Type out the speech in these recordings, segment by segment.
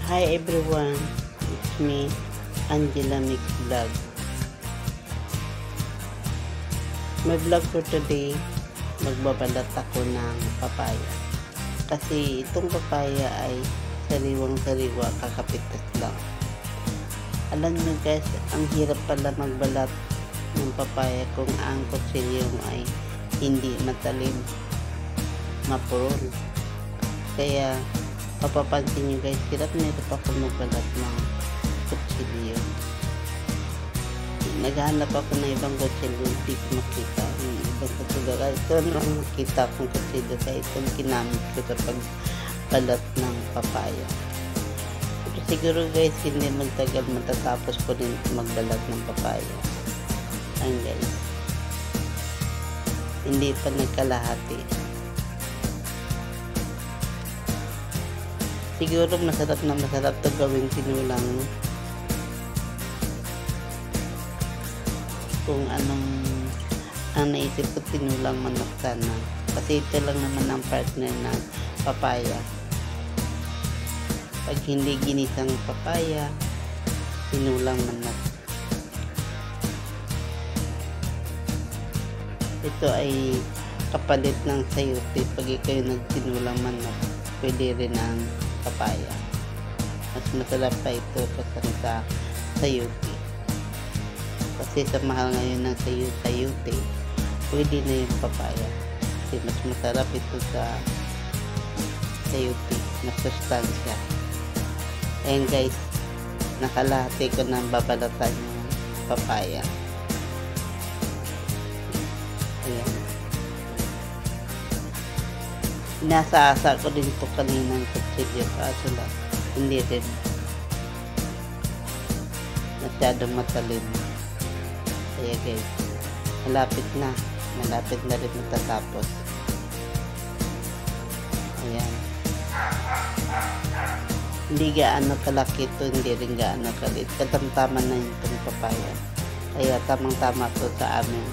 Hi everyone, it's me, Angela Mix Vlog. My vlog for today, magbabalat ako ng papaya. Kasi itong papaya ay sariwang-sariwa, kakapitas lang. Alam nyo guys, ang hirap pala magbalat ng papaya kung ang kutsilyo ay hindi matalim, mapurol. Kaya mapapansin nyo guys, hirap ako magbalat ng kutsilyo. Naghahanap ako ng ibang kutsilyo, hindi ko makita yung ibang kutsilyo. Ito lang makita kong kutsilyo, kaya itong kinamit ko sa pagbalat ng papaya. Pero siguro guys, hindi magtagal, matatapos ko din magbalat ng papaya. Ayan guys, hindi pa nagkalahati. Siguro masarap to gawing tinulang kung anong ang naisip ko, tinulang manok sana. Kasi ito lang naman ang partner ng papaya. Pag hindi ginisang papaya, tinulang manok. Ito ay kapalit ng sayote. Pag ikaw nagtinulang manok, pwede rin ang papaya. Mas masarap pa ito kasi sa sayote. Kasi sa mahal ngayon ng sayote, pwede na yung papaya. Kasi mas masarap ito sa sayote. Mas sustansya. Ayan guys, nakalahati ko ng babalatan yung papaya. Ayan. Inaasa-asa ko din ito kaninang kutsilyo, kaso lang hindi rin masyadong matalim. Kaya guys, malapit na rin matatapos. Ayan, hindi gaano kalaki ito, hindi rin gaano kalit, katamtaman na itong papaya. Kaya tamang-tama to sa aming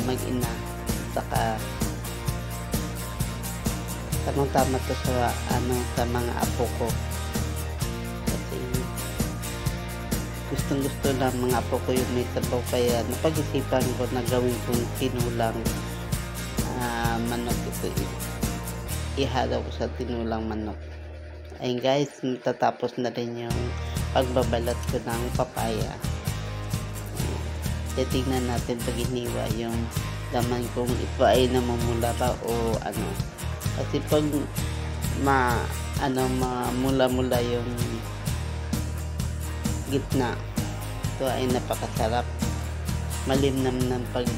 mag-ina, saka tamang-tama to sa sa mga apo ko. Kasi gustong-gusto ng mga apo ko yung may sabaw, kaya napag-isipan ko na gawin kong tinulang manok. Ito ihalo ko sa tinulang manok. Ayun guys, matatapos na rin yung pagbabalat ko ng papaya. Titignan natin pag iniwa yung laman kung ito ay namumula ba o ano. Kasi pag mula-mula yung gitna, ito ay napakasarap. Malimnam ng pag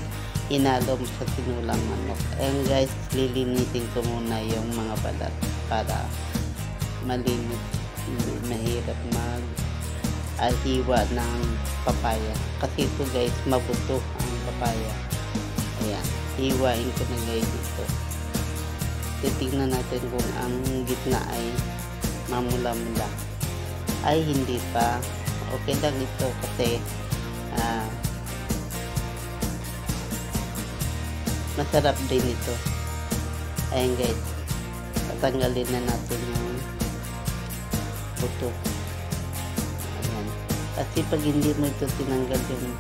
inalo mo sa tinulang manok. Ayan guys, lilinitin ko muna yung mga balat para malinis. Mahirap mag-hiwa ng papaya. Kasi ito guys, mabuto ang papaya. Ayan, hiwain ko na guys ito. Titignan natin kung ang gitna ay mamula-mula. Ay hindi pa, okay lang ito kasi masarap din ito. Ayan guys, tatanggalin na natin yung buto. Ayan, kasi pag hindi mo ito tinanggal yung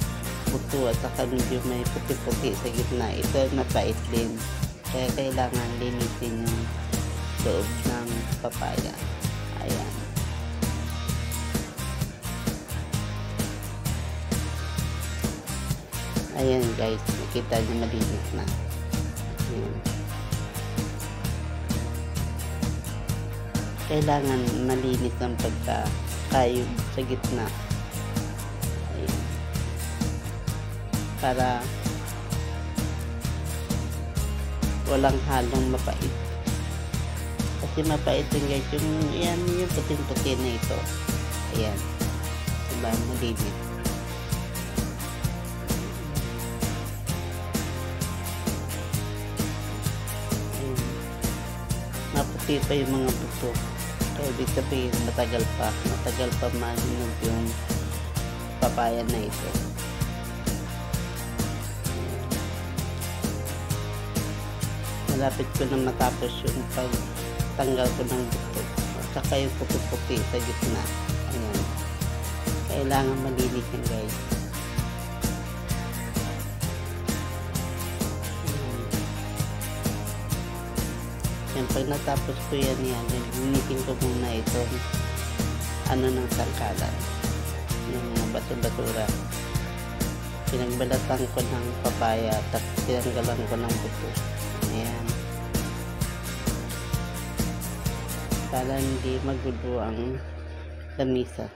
buto at saka medyo may puti-puti sa gitna, ito mapait din. Kaya kailangan linisin yung loob ng papaya. Ayan. Ayan guys, nakita nyo malinis na. Ayan. Kailangan malinis ang pagkakayod sa gitna. Ayan. Para walang halong mapait. Kasi mapait din guys yung puting-puti na ito. Ayan, diba, malinis. Ayan. Maputi pa yung mga buto, kaya ibig sabihin matagal pa mahinog yung papaya na ito. Malapit ko na matapos yung pagtanggal ko ng buto. saka yung puti-puti sa gitna. Ayan. Kailangan malinis yan guys. Yan, pag natapos ko yan, linisin ko muna itong ng tangkalan, yung bato-batura. Pinagbalatan ko ng papaya, tapos tinanggalan ko ng buto. Ayan. Para hindi magulo ang lamisa.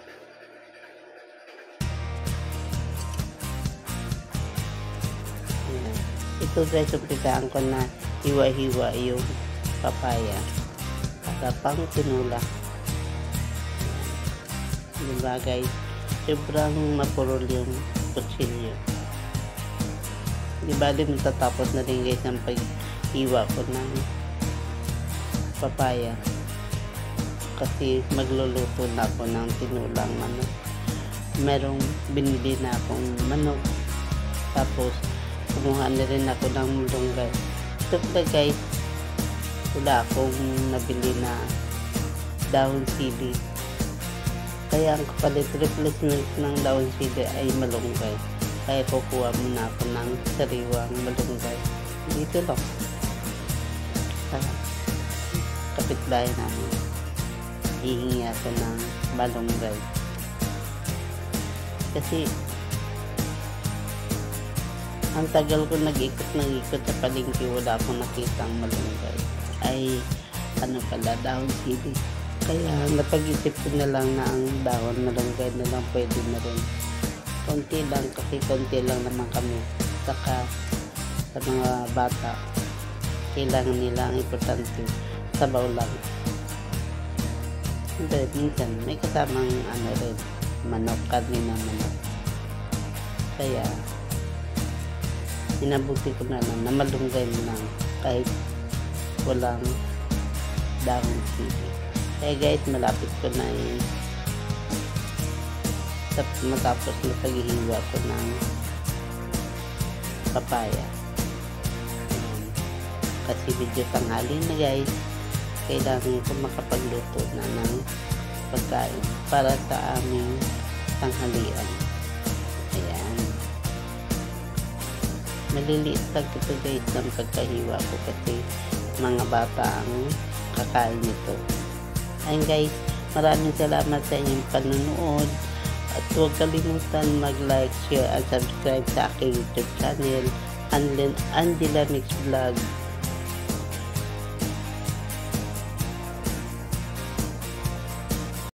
Ayan. Ito guys, umpisahan ko na hiwa-hiwa yung papaya para pang tinula. Diba guys, sobrang mapurol yung kutsilyo. Di bali matatapos na rin guys ang paghiwa ko ng papaya kasi magluluto na ako ng tinulang manok. Merong binili na akong manok, tapos kumuha na rin ako ng mulunggay. Ito pala guys, wala akong nabili na dahon sili, kaya ang kapalit replacement ng dahon sili ay malunggay. Kaya kukuha muna ako ng sariwang malunggay dito lang sa kapitbahay namin. Hihingi ako ng malunggay kasi ang tagal ko nag-ikot sa palengke, wala akong nakitang malunggay. Ay pala, dahon sili. Kaya napag-isip ko na lang na ang dahon malunggay na lang pwede na rin. Konti lang kasi konti lang naman kami. Saka sa mga bata, kailangan nila ang importante, sabaw lang. Pero minsan may kasamang rin, manok, karne na manok. Kaya inabuti ko na lang na malunggay na lang kahit walang dahon sili. Kaya guys, malapit ko na yung matapos na paghihiwa ko ng papaya. Kasi medyo tanghali na guys, kailangan ko makapagluto na ng pagkain para sa aming tanghalian. Ayan. Maliliit lang ito guys ng pagkahiwa ko kasi mga bata ang kakain nito. Ayun guys, maraming salamat sa inyong panunood at huwag kalimutan mag-like, share at subscribe sa aking YouTube channel, Angela Mix Vlog.